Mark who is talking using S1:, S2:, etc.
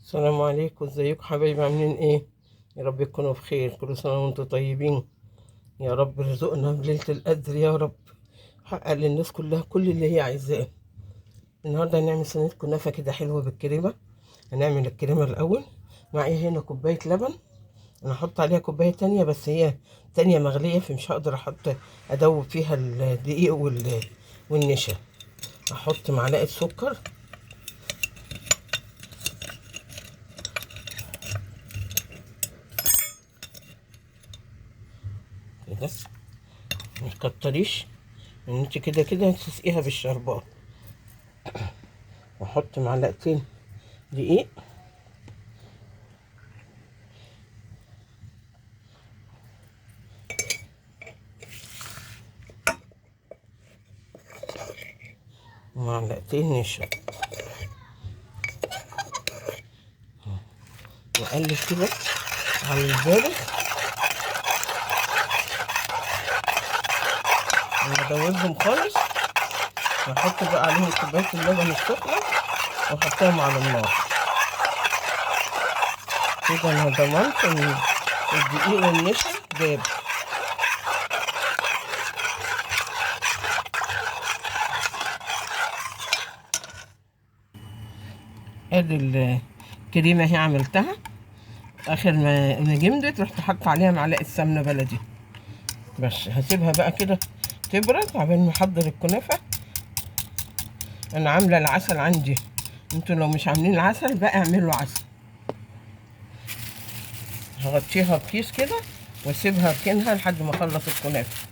S1: السلام عليكم، ازيكم حبايبي؟ عاملين ايه؟ يا رب تكونوا بخير. كل سنة وانتم طيبين. يا رب ارزقنا بليلة القدر يا رب. حقق للناس كلها كل اللي هي عايزاه. النهارده هنعمل صينية كنافة كده حلوة بالكريمة. هنعمل الكريمة الأول. معايا هنا كوباية لبن. انا هحط عليها كوباية تانية، بس هي تانية مغلية فمش هقدر ادوب فيها الدقيق والنشا. هحط معلقة سكر كده. ما تكتريش، ان انت كده كده هتسقيها بالشربات. واحط معلقتين دقيق ومعلقتين نشا، واقلب كده على البارد وادوبهم خالص. واحط بقى عليهم كوبايه اللبن السخنه واحطهم على النار. كده انا ضمنت ان الدقيق والنشا داب. ادي الكريمه اهي عملتها. اخر ما جمدت رحت حاطه عليها معلقه سمنه بلدي. بس هسيبها بقى كده تبرد عبال ما احضر الكنافه. انا عامله العسل عندي، انتوا لو مش عاملين العسل بقى اعملوا عسل. هغطيها بكيس كده واسيبها اركنها لحد ما اخلص الكنافه.